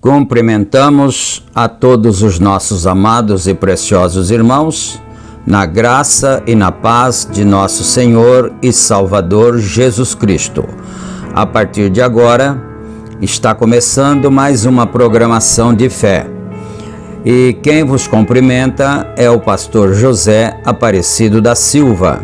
Cumprimentamos a todos os nossos amados e preciosos irmãos, na graça e na paz de nosso Senhor e Salvador Jesus Cristo. A partir de agora, está começando mais uma programação de fé. E quem vos cumprimenta é o pastor José Aparecido da Silva.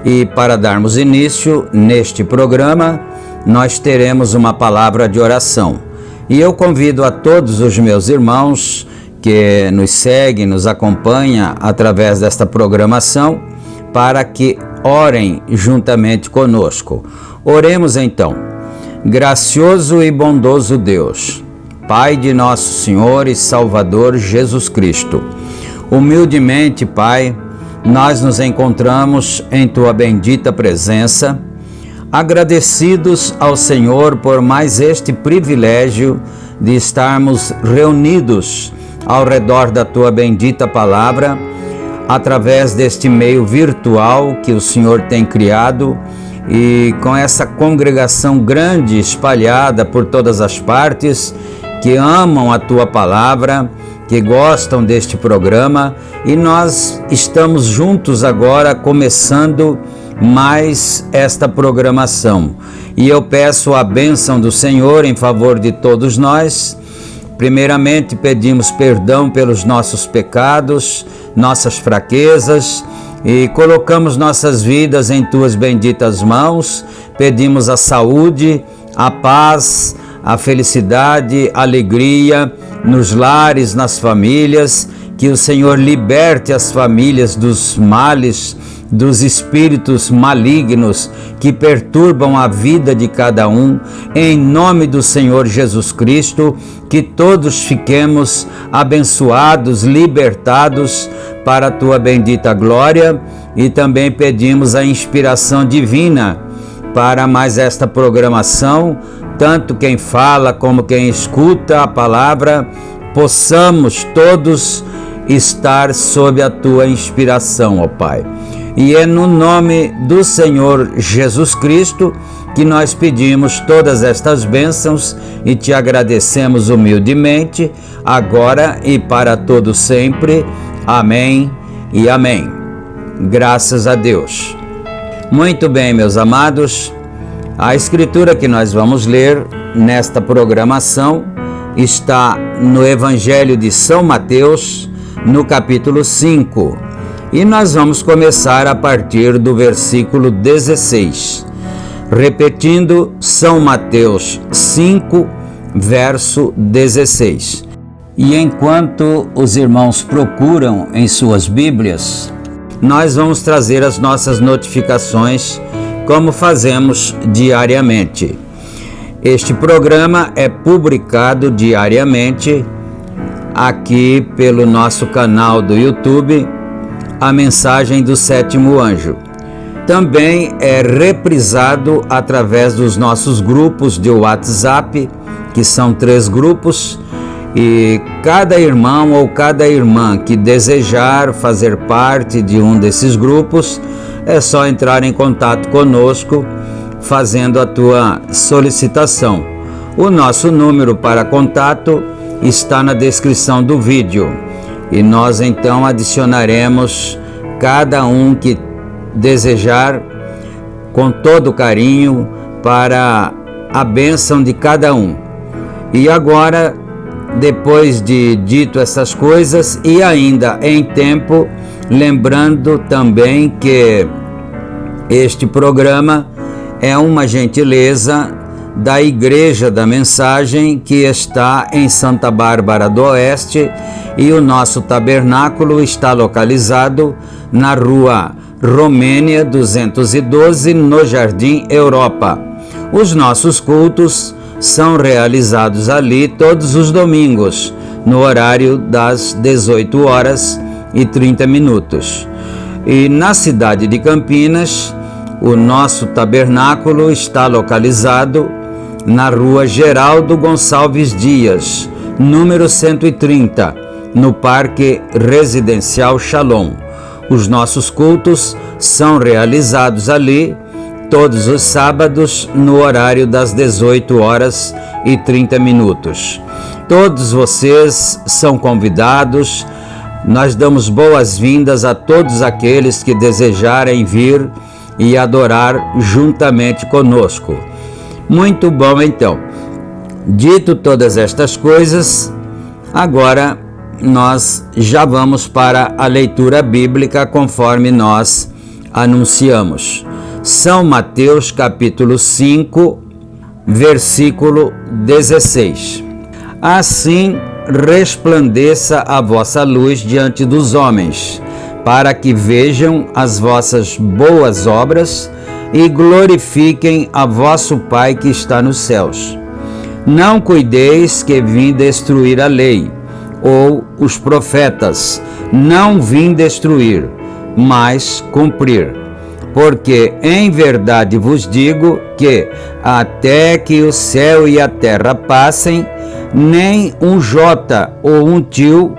E para darmos início neste programa, nós teremos uma palavra de oração. E eu convido a todos os meus irmãos que nos seguem, nos acompanham através desta programação, para que orem juntamente conosco. Oremos então. Gracioso e bondoso Deus, Pai de nosso Senhor e Salvador Jesus Cristo, humildemente, Pai, nós nos encontramos em Tua bendita presença, agradecidos ao Senhor por mais este privilégio de estarmos reunidos ao redor da Tua bendita palavra, através deste meio virtual que o Senhor tem criado, e com essa congregação grande espalhada por todas as partes, que amam a Tua palavra, que gostam deste programa, e nós estamos juntos agora começando mais esta programação. E eu peço a bênção do Senhor em favor de todos nós. Primeiramente, pedimos perdão pelos nossos pecados, nossas fraquezas, e colocamos nossas vidas em Tuas benditas mãos. Pedimos a saúde, a paz, a felicidade, a alegria nos lares, nas famílias, que o Senhor liberte as famílias dos males, dos espíritos malignos que perturbam a vida de cada um, em nome do Senhor Jesus Cristo, que todos fiquemos abençoados, libertados para a tua bendita glória, e também pedimos a inspiração divina para mais esta programação, tanto quem fala como quem escuta a palavra, possamos todos estar sob a tua inspiração, ó Pai. E é no nome do Senhor Jesus Cristo que nós pedimos todas estas bênçãos e te agradecemos humildemente, agora e para todo sempre. Amém e amém. Graças a Deus. Muito bem, meus amados, a escritura que nós vamos ler nesta programação está no Evangelho de São Mateus, no capítulo 5. E nós vamos começar a partir do versículo 16. Repetindo, São Mateus 5, verso 16. E enquanto os irmãos procuram em suas Bíblias, nós vamos trazer as nossas notificações, como fazemos diariamente. Este programa é publicado diariamente aqui pelo nosso canal do YouTube, A Mensagem do Sétimo Anjo. Também é reprisado através dos nossos grupos de WhatsApp, que são 3 grupos, e cada irmão ou cada irmã que desejar fazer parte de um desses grupos, é só entrar em contato conosco, fazendo a tua solicitação. O nosso número para contato está na descrição do vídeo, e nós então adicionaremos cada um que desejar com todo carinho para a bênção de cada um. E agora, depois de dito essas coisas e ainda em tempo, lembrando também que este programa é uma gentileza da Igreja da Mensagem, que está em Santa Bárbara do Oeste, e o nosso tabernáculo está localizado na Rua Romênia 212, no Jardim Europa. Os nossos cultos são realizados ali todos os domingos, no horário das 18h30. E na cidade de Campinas, o nosso tabernáculo está localizado na Rua Geraldo Gonçalves Dias, número 130, no Parque Residencial Shalom. Os nossos cultos são realizados ali todos os sábados, no horário das 18h30. Todos vocês são convidados. Nós damos boas-vindas a todos aqueles que desejarem vir e adorar juntamente conosco. Muito bom, então. Dito todas estas coisas, agora nós já vamos para a leitura bíblica conforme nós anunciamos. São Mateus capítulo 5, versículo 16. Assim resplandeça a vossa luz diante dos homens, para que vejam as vossas boas obras e glorifiquem a vosso Pai que está nos céus. Não cuideis que vim destruir a lei, ou os profetas. Não vim destruir, mas cumprir. Porque em verdade vos digo que, até que o céu e a terra passem, nem um jota ou um tio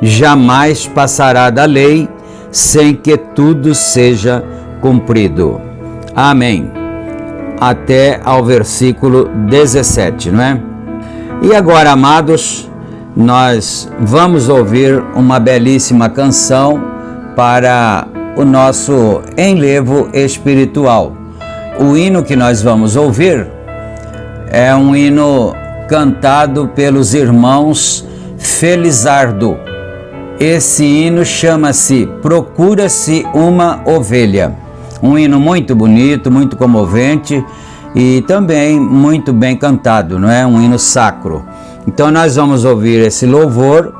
jamais passará da lei, sem que tudo seja cumprido. Amém. Até ao versículo 17, não é? E agora, amados, nós vamos ouvir uma belíssima canção para o nosso enlevo espiritual. O hino que nós vamos ouvir é um hino cantado pelos irmãos Felizardo. Esse hino chama-se Procura-se uma Ovelha. Um hino muito bonito, muito comovente e também muito bem cantado, não é? Um hino sacro. Então nós vamos ouvir esse louvor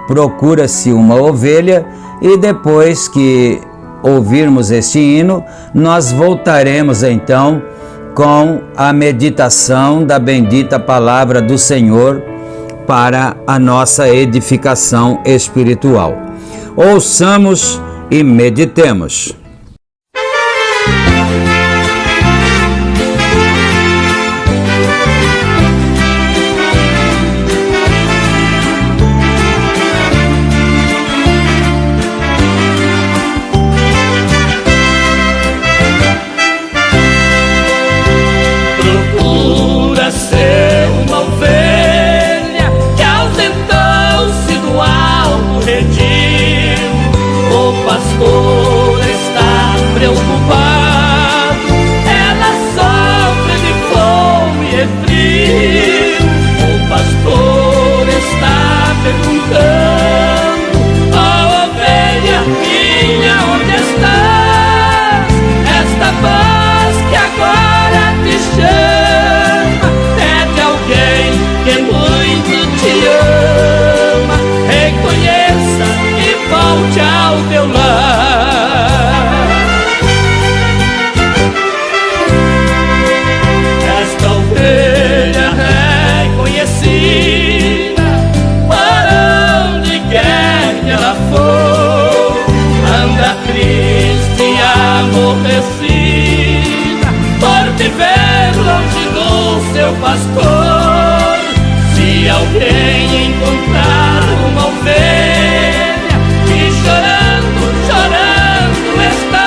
procura-se uma ovelha, e depois que ouvirmos este hino, nós voltaremos então com a meditação da bendita palavra do Senhor para a nossa edificação espiritual. Ouçamos e meditemos. Pastor, se alguém encontrar uma ovelha que chorando está,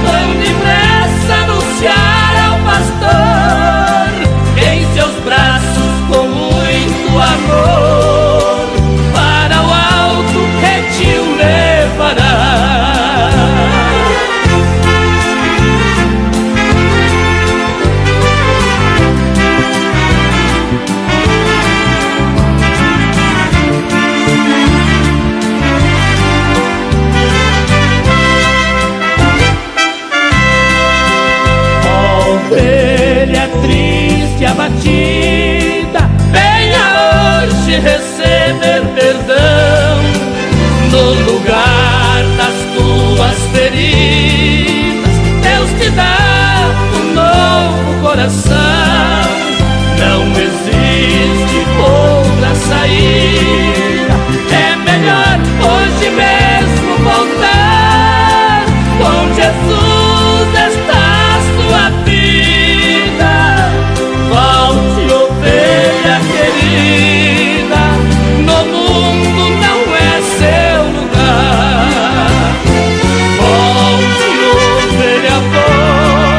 vão depressa anunciar ao pastor, em seus braços com muito amor, para o alto retiro levará. Abatida, venha hoje receber perdão no lugar das tuas feridas. Deus te dá um novo coração, não existe outra saída. É melhor hoje mesmo voltar, com Jesus está a sua vida. Volte, ovelha querida, no mundo não é seu lugar. Volte, ovelha boa,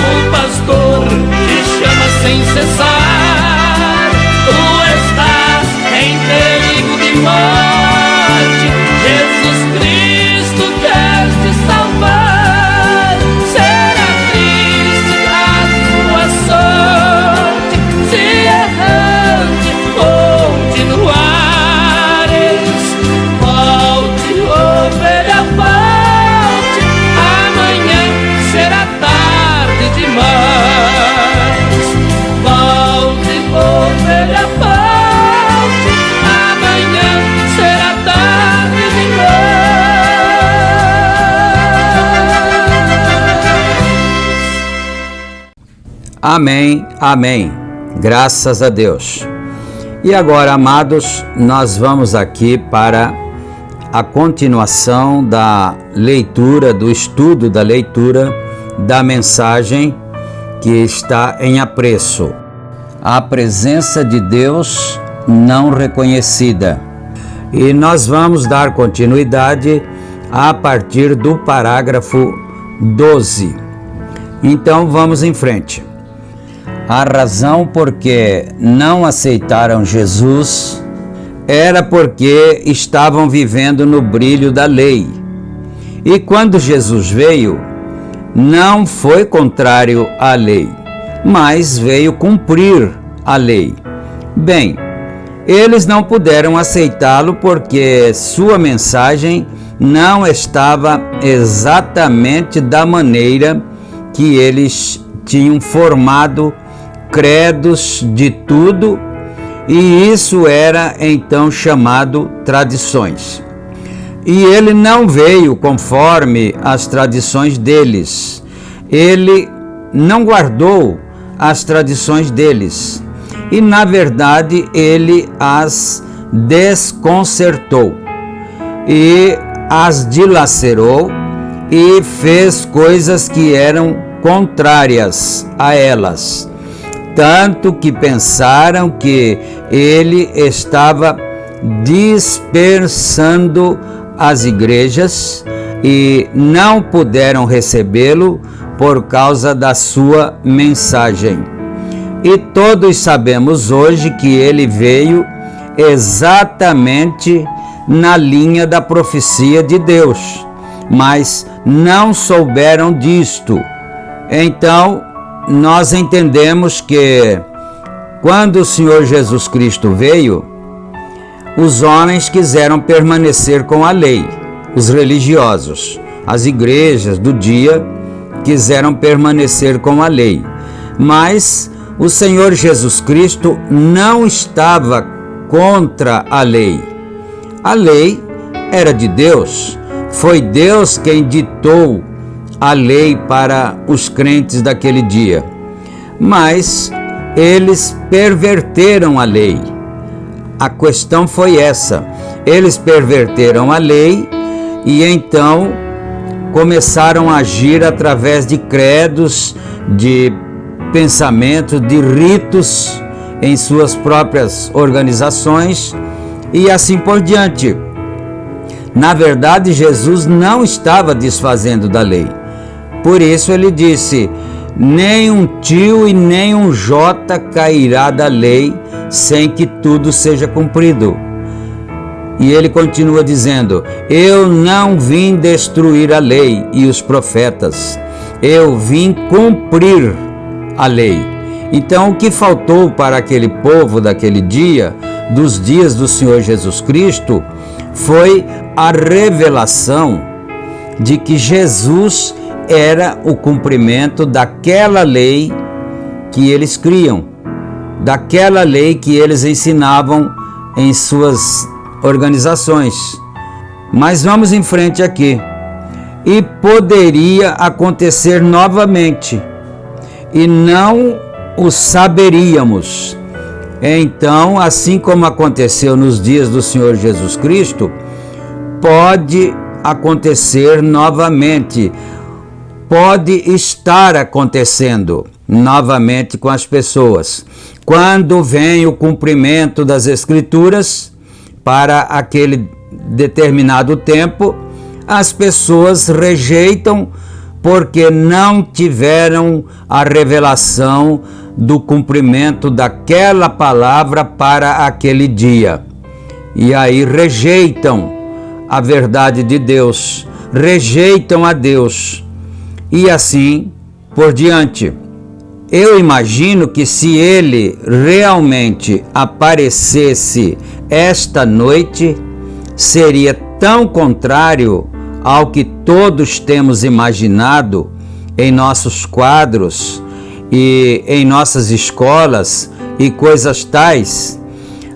o pastor te chama sem cessar. Tu estás em perigo de morte, Jesus Cristo quer te salvar. Será triste a tua sorte, se errante continuares. Volte, ovelha, volte, amanhã será tarde demais. Volte, ovelha, volte, amanhã será tarde demais. Amém, amém. Graças a Deus. E agora, amados, nós vamos aqui para a continuação da leitura, do estudo da leitura da mensagem que está em apreço. A presença de Deus não reconhecida. E nós vamos dar continuidade a partir do parágrafo 12. Então vamos em frente. A razão por que não aceitaram Jesus era porque estavam vivendo no brilho da lei. E quando Jesus veio, não foi contrário à lei, mas veio cumprir a lei. Bem, eles não puderam aceitá-lo porque sua mensagem não estava exatamente da maneira que eles tinham formado credos de tudo e isso era então chamado tradições. E ele não veio conforme as tradições deles, ele não guardou as tradições deles, e na verdade ele as desconcertou e as dilacerou e fez coisas que eram contrárias a elas, tanto que pensaram que ele estava dispersando as igrejas e não puderam recebê-lo por causa da sua mensagem. E todos sabemos hoje que ele veio exatamente na linha da profecia de Deus, mas não souberam disto. Então, nós entendemos que quando o Senhor Jesus Cristo veio, os homens quiseram permanecer com a lei, os religiosos, as igrejas do dia quiseram permanecer com a lei, mas o Senhor Jesus Cristo não estava contra a lei. A lei era de Deus, foi Deus quem ditou a lei para os crentes daquele dia, mas eles perverteram a lei. A questão foi essa, eles perverteram a lei e então começaram a agir através de credos, de pensamentos, de ritos em suas próprias organizações e assim por diante. Na verdade, Jesus não estava desfazendo da lei. Por isso ele disse: nem um tio e nem um jota cairá da lei sem que tudo seja cumprido. E ele continua dizendo: eu não vim destruir a lei e os profetas, eu vim cumprir a lei. Então o que faltou para aquele povo daquele dia, dos dias do Senhor Jesus Cristo, foi a revelação de que Jesus era o cumprimento daquela lei que eles criam, daquela lei que eles ensinavam em suas organizações. Mas vamos em frente aqui. E poderia acontecer novamente, e não o saberíamos. Então, assim como aconteceu nos dias do Senhor Jesus Cristo, pode acontecer novamente, pode estar acontecendo novamente com as pessoas. Quando vem o cumprimento das Escrituras para aquele determinado tempo, as pessoas rejeitam porque não tiveram a revelação do cumprimento daquela palavra para aquele dia. E aí rejeitam a verdade de Deus, rejeitam a Deus e assim por diante. Eu imagino que se ele realmente aparecesse esta noite, seria tão contrário ao que todos temos imaginado em nossos quadros e em nossas escolas e coisas tais.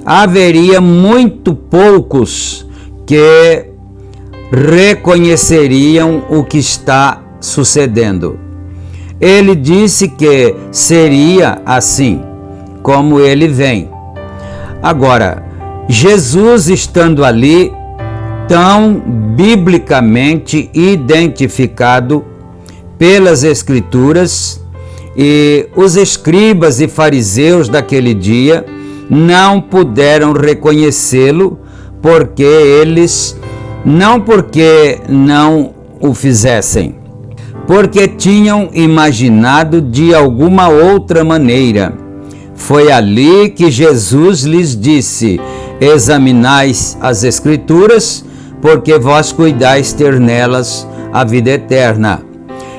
Haveria muito poucos que reconheceriam o que está sucedendo. Ele disse que seria assim, como ele vem. Agora, Jesus estando ali, tão biblicamente identificado pelas Escrituras, e os escribas e fariseus daquele dia não puderam reconhecê-lo, porque eles, não porque não o fizessem, porque tinham imaginado de alguma outra maneira. Foi ali que Jesus lhes disse: examinais as Escrituras, porque vós cuidais ter nelas a vida eterna,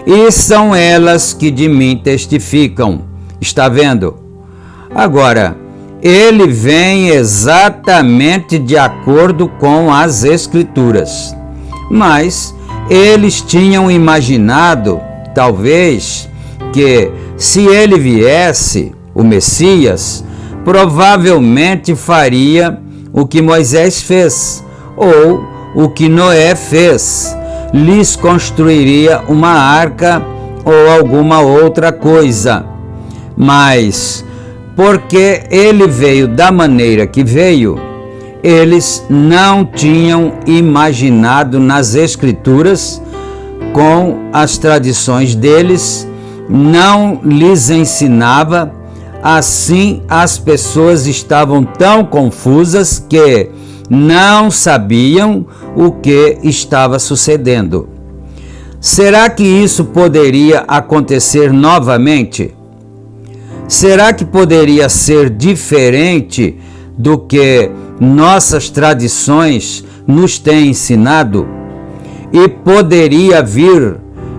e são elas que de mim testificam. Está vendo? Agora, ele vem exatamente de acordo com as Escrituras, mas eles tinham imaginado, talvez, que se ele viesse, o Messias, provavelmente faria o que Moisés fez, ou o que Noé fez, lhes construiria uma arca ou alguma outra coisa. Mas, porque ele veio da maneira que veio, eles não tinham imaginado nas Escrituras, com as tradições deles, não lhes ensinava. Assim, as pessoas estavam tão confusas que não sabiam o que estava sucedendo. Será que isso poderia acontecer novamente? Será que poderia ser diferente do que nossas tradições nos têm ensinado? E poderia vir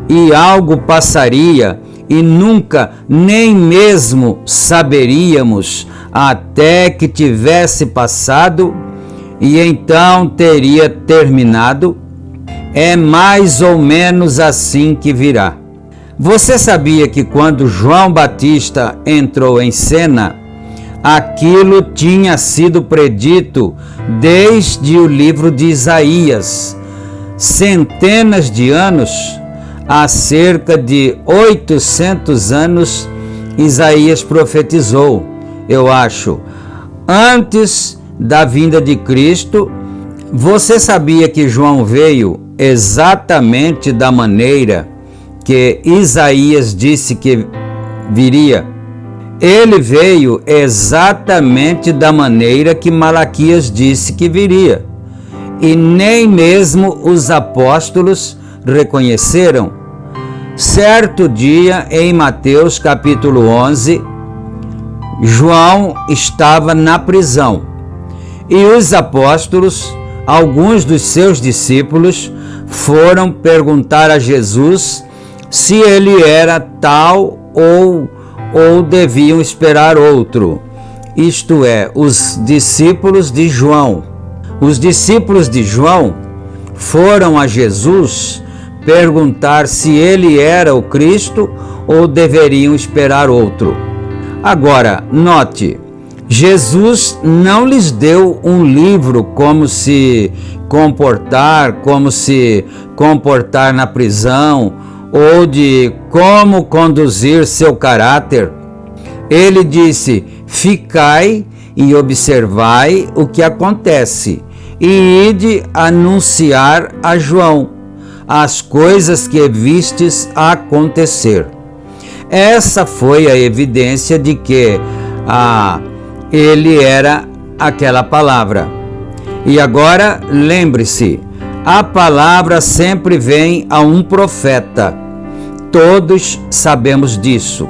e algo passaria e nunca nem mesmo saberíamos até que tivesse passado e então teria terminado? É mais ou menos assim que virá. Você sabia que quando João Batista entrou em cena, aquilo tinha sido predito desde o livro de Isaías, centenas de anos? Há cerca de 800 anos, Isaías profetizou, eu acho, antes da vinda de Cristo. Você sabia que João veio exatamente da maneira que Isaías disse que viria? Ele veio exatamente da maneira que Malaquias disse que viria. E nem mesmo os apóstolos reconheceram. Certo dia, em Mateus capítulo 11, João estava na prisão e os apóstolos, alguns dos seus discípulos, foram perguntar a Jesus se ele era tal ou deviam esperar outro. Isto é, os discípulos de João. Os discípulos de João foram a Jesus perguntar se ele era o Cristo ou deveriam esperar outro. Agora, note, Jesus não lhes deu um livro como se comportar na prisão ou de como conduzir seu caráter. Ele disse: ficai e observai o que acontece, e ide anunciar a João as coisas que vistes acontecer. Essa foi a evidência de que ele era aquela palavra. E agora, lembre-se, a palavra sempre vem a um profeta. Todos sabemos disso.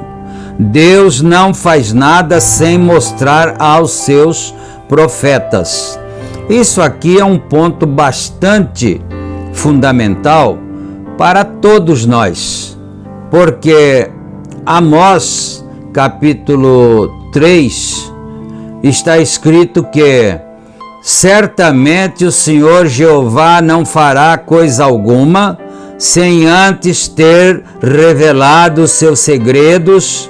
Deus não faz nada sem mostrar aos seus profetas. Isso aqui é um ponto bastante fundamental para todos nós, porque Amós, capítulo 3, está escrito que certamente o Senhor Jeová não fará coisa alguma sem antes ter revelado seus segredos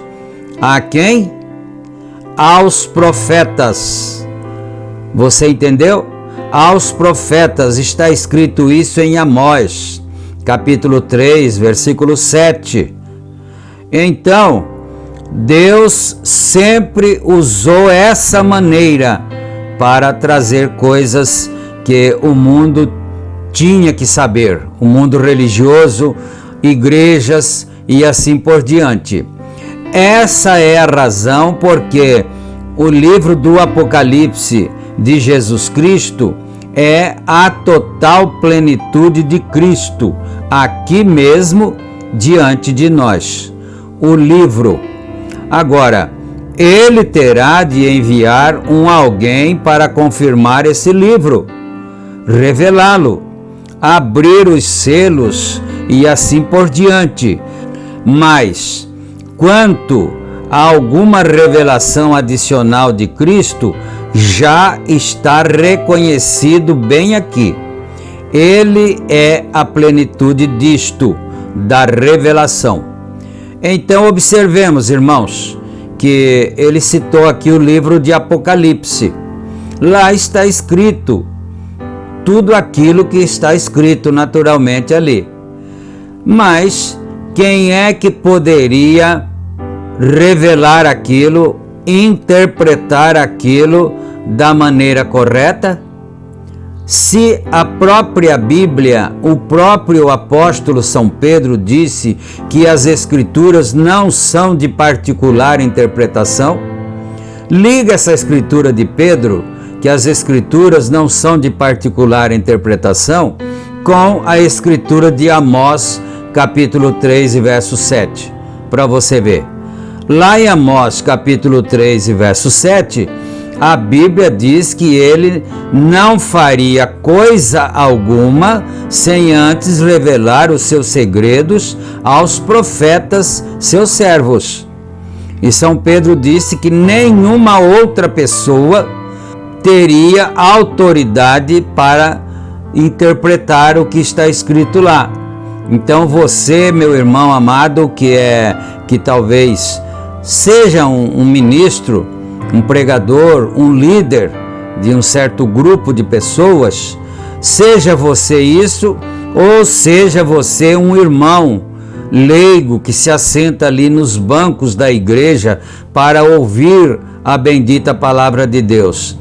a quem? Aos profetas. Você entendeu? Aos profetas, está escrito isso em Amós, capítulo 3, versículo 7. Então, Deus sempre usou essa maneira para trazer coisas que o mundo tinha que saber, o mundo religioso, igrejas e assim por diante. Essa é a razão porque o livro do Apocalipse de Jesus Cristo é a total plenitude de Cristo, aqui mesmo diante de nós. O livro. Agora, ele terá de enviar alguém para confirmar esse livro, revelá-lo, abrir os selos e assim por diante. Mas, quanto a alguma revelação adicional de Cristo, já está reconhecido bem aqui. Ele é a plenitude disto, da revelação. Então observemos, irmãos, que ele citou aqui o livro de Apocalipse. Lá está escrito tudo aquilo que está escrito naturalmente ali. Mas quem é que poderia revelar aquilo, interpretar aquilo da maneira correta? Se a própria Bíblia, o próprio apóstolo São Pedro disse que as Escrituras não são de particular interpretação, liga essa Escritura de Pedro, que as Escrituras não são de particular interpretação, com a Escritura de Amós, capítulo 3 e verso 7, para você ver. Lá em Amós, capítulo 3 e verso 7, a Bíblia diz que ele não faria coisa alguma sem antes revelar os seus segredos aos profetas, seus servos. E São Pedro disse que nenhuma outra pessoa teria autoridade para interpretar o que está escrito lá. Então você, meu irmão amado, que talvez seja um ministro, um pregador, um líder de um certo grupo de pessoas, seja você isso, ou seja você um irmão leigo que se assenta ali nos bancos da igreja para ouvir a bendita palavra de Deus.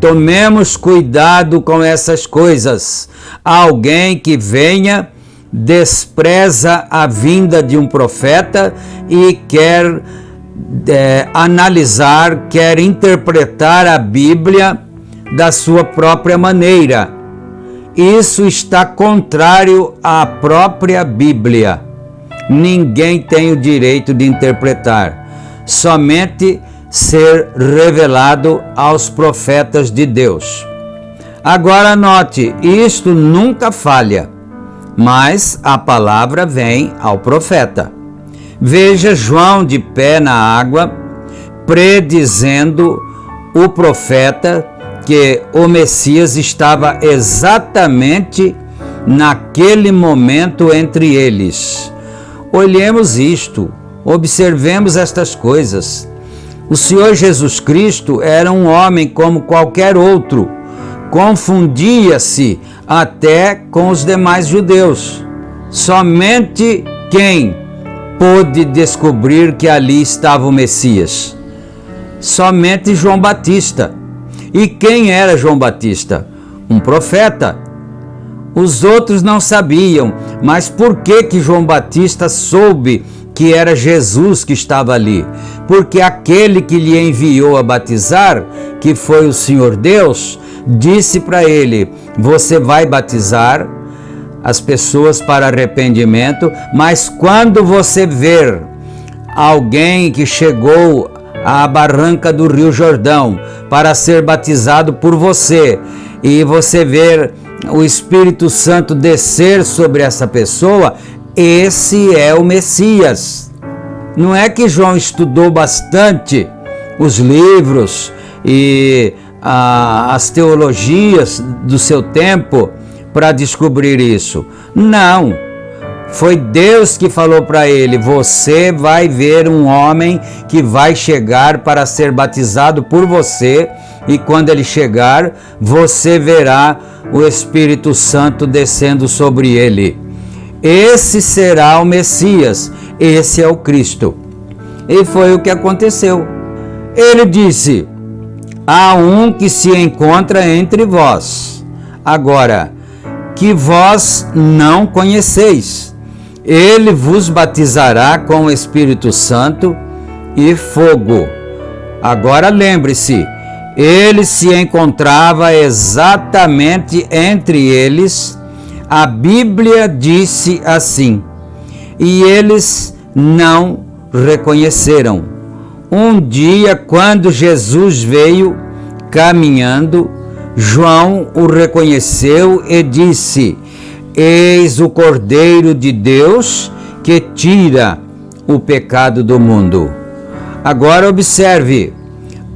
Tomemos cuidado com essas coisas. Alguém que venha, despreza a vinda de um profeta e quer analisar, quer interpretar a Bíblia da sua própria maneira. Isso está contrário à própria Bíblia. Ninguém tem o direito de interpretar, somente ser revelado aos profetas de Deus. Agora note, isto nunca falha, mas a palavra vem ao profeta. Veja João de pé na água, predizendo o profeta que o Messias estava exatamente naquele momento entre eles. Olhemos isto, observemos estas coisas. O Senhor Jesus Cristo era um homem como qualquer outro, confundia-se até com os demais judeus. Somente quem pôde descobrir que ali estava o Messias? Somente João Batista. E quem era João Batista? Um profeta. Os outros não sabiam, mas por que João Batista soube que era Jesus que estava ali? Porque aquele que lhe enviou a batizar, que foi o Senhor Deus, disse para ele: você vai batizar as pessoas para arrependimento, mas quando você ver alguém que chegou à barranca do Rio Jordão para ser batizado por você, e você ver o Espírito Santo descer sobre essa pessoa, esse é o Messias. Não é que João estudou bastante os livros e as teologias do seu tempo para descobrir isso. Não. Foi Deus que falou para ele: você vai ver um homem que vai chegar para ser batizado por você, e quando ele chegar, você verá o Espírito Santo descendo sobre ele. Esse será o Messias, esse é o Cristo. E foi o que aconteceu. Ele disse: há um que se encontra entre vós, agora, que vós não conheceis. Ele vos batizará com o Espírito Santo e fogo. Agora lembre-se, ele se encontrava exatamente entre eles. A Bíblia disse assim: e eles não reconheceram. Um dia, quando Jesus veio caminhando, João o reconheceu e disse: eis o Cordeiro de Deus que tira o pecado do mundo. Agora observe,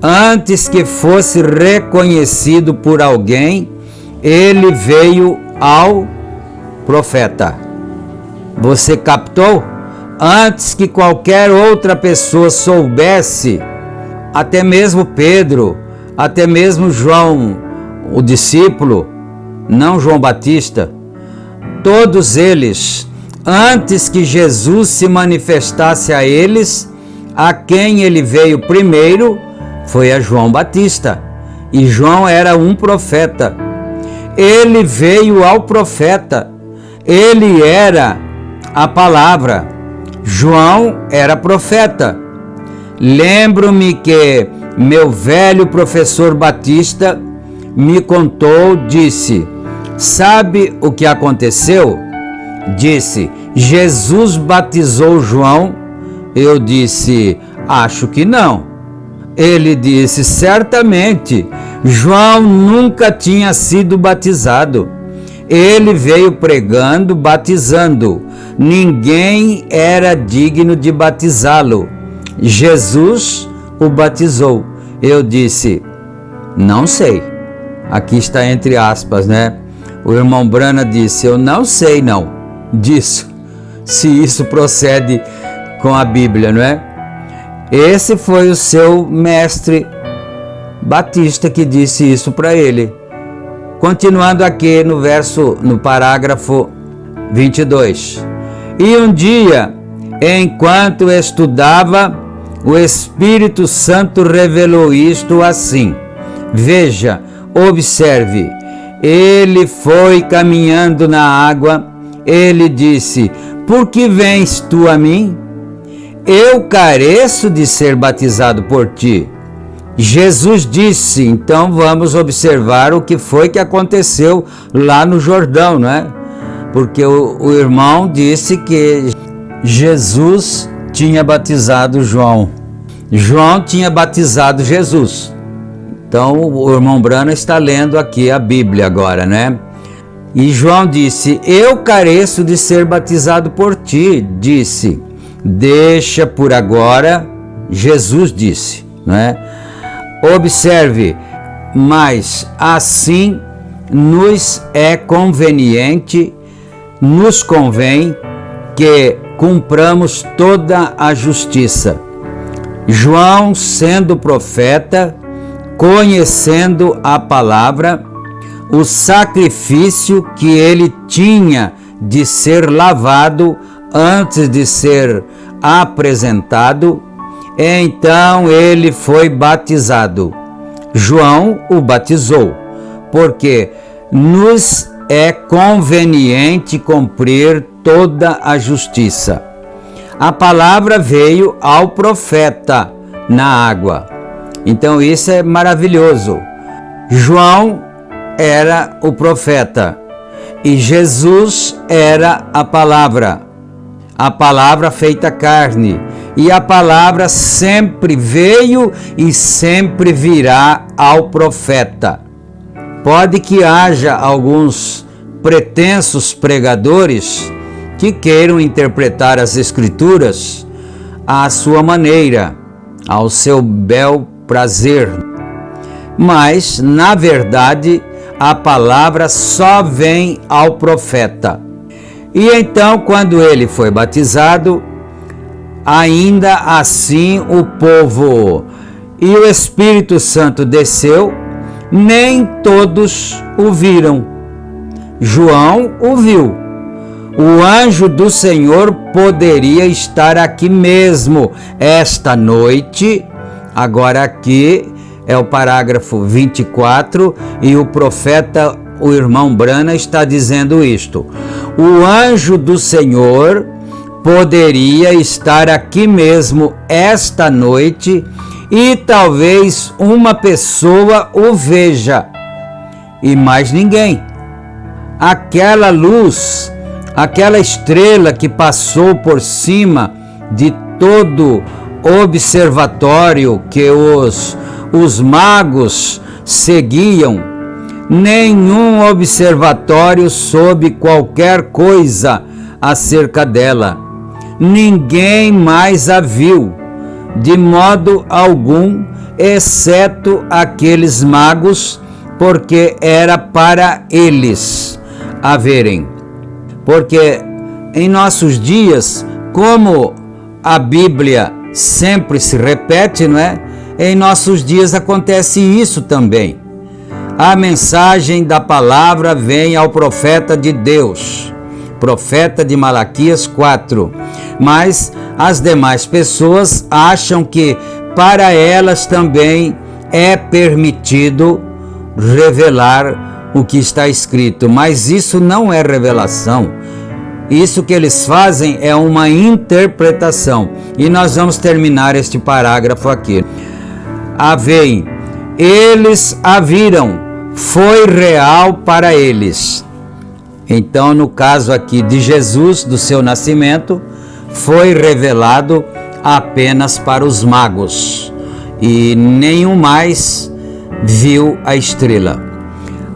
antes que fosse reconhecido por alguém, ele veio ao profeta. Você captou? Antes que qualquer outra pessoa soubesse, até mesmo Pedro, até mesmo João, o discípulo, não João Batista, todos eles, antes que Jesus se manifestasse a eles, a quem ele veio primeiro foi a João Batista. E João era um profeta. Ele veio ao profeta. Ele era a palavra. João era profeta. Lembro-me que meu velho professor Batista me contou, disse: sabe o que aconteceu? Disse: Jesus batizou João. Eu disse: acho que não. Ele disse: certamente, João nunca tinha sido batizado. Ele veio pregando, batizando. Ninguém era digno de batizá-lo. Jesus o batizou. Eu disse: não sei. Aqui está entre aspas, né? O irmão Brana disse: eu não sei não disso, se isso procede com a Bíblia, não é? Esse foi o seu mestre Batista que disse isso para ele. Continuando aqui no parágrafo 22. E um dia, enquanto estudava, o Espírito Santo revelou isto assim. Veja, observe, ele foi caminhando na água, ele disse: por que vens tu a mim? Eu careço de ser batizado por ti. Jesus disse, então vamos observar o que foi que aconteceu lá no Jordão, não é? Porque o irmão disse que Jesus tinha batizado João. João tinha batizado Jesus. Então o irmão Brana está lendo aqui a Bíblia agora, né? E João disse: eu careço de ser batizado por ti. Disse: deixa por agora. Jesus disse, né? Observe, mas assim nos convém que cumpramos toda a justiça. João, sendo profeta, conhecendo a palavra, o sacrifício que ele tinha de ser lavado antes de ser apresentado, então ele foi batizado. João o batizou, porque nos é conveniente cumprir toda a justiça. A palavra veio ao profeta na água. Então isso é maravilhoso. João era o profeta e Jesus era a palavra feita carne. E a palavra sempre veio e sempre virá ao profeta. Pode que haja alguns pretensos pregadores que queiram interpretar as Escrituras à sua maneira, ao seu bel prazer. Mas, na verdade, a palavra só vem ao profeta. E então, quando ele foi batizado, ainda assim o povo e o Espírito Santo desceu, nem todos o viram. João o viu. O anjo do Senhor poderia estar aqui mesmo esta noite. Agora aqui é o parágrafo 24 e o profeta, o irmão Brana, está dizendo isto. O anjo do Senhor poderia estar aqui mesmo esta noite e talvez uma pessoa o veja e mais ninguém. Aquela luz, aquela estrela que passou por cima de todo observatório que os magos seguiam, nenhum observatório soube qualquer coisa acerca dela. Ninguém mais a viu, de modo algum, exceto aqueles magos, porque era para eles a verem. Porque em nossos dias, Como a Bíblia sempre se repete, não é? Em nossos dias acontece isso também. A mensagem da palavra vem ao profeta de Deus, profeta de Malaquias 4, mas as demais pessoas acham que para elas também é permitido revelar o que está escrito, mas isso não é revelação. Isso que eles fazem é uma interpretação. E nós vamos terminar este parágrafo aqui. Havei, eles a viram, foi real para eles. Então, no caso aqui de Jesus, do seu nascimento, foi revelado apenas para os magos. E nenhum mais viu a estrela.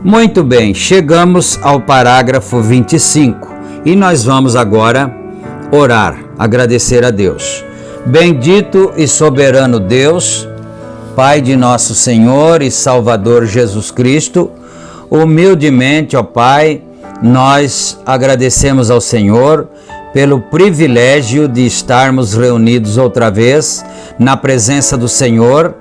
Muito bem, chegamos ao parágrafo 25. E nós vamos agora orar, agradecer a Deus. Bendito e soberano Deus, Pai de nosso Senhor e Salvador Jesus Cristo, humildemente, ó Pai, nós agradecemos ao Senhor pelo privilégio de estarmos reunidos outra vez na presença do Senhor,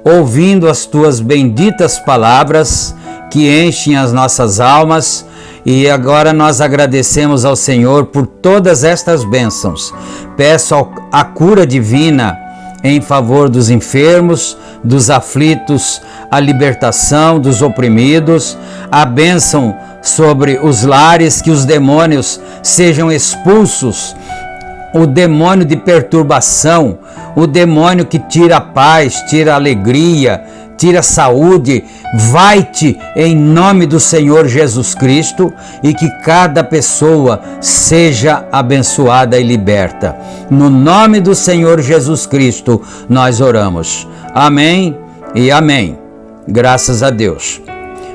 ouvindo as Tuas benditas palavras que enchem as nossas almas. E agora nós agradecemos ao Senhor por todas estas bênçãos. Peço a cura divina em favor dos enfermos, dos aflitos, a libertação dos oprimidos, a bênção sobre os lares, que os demônios sejam expulsos, o demônio de perturbação, o demônio que tira a paz, tira a alegria, tira a saúde, vai-te em nome do Senhor Jesus Cristo, e que cada pessoa seja abençoada e liberta. No nome do Senhor Jesus Cristo nós oramos. Amém e amém. Graças a Deus.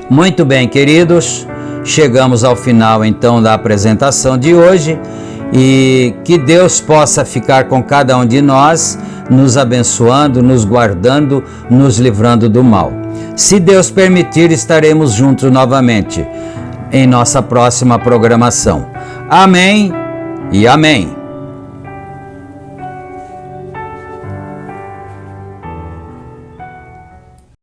Muito bem, queridos, chegamos ao final então da apresentação de hoje, e que Deus possa ficar com cada um de nós, nos abençoando, nos guardando, nos livrando do mal. Se Deus permitir, estaremos juntos novamente em nossa próxima programação. Amém e amém.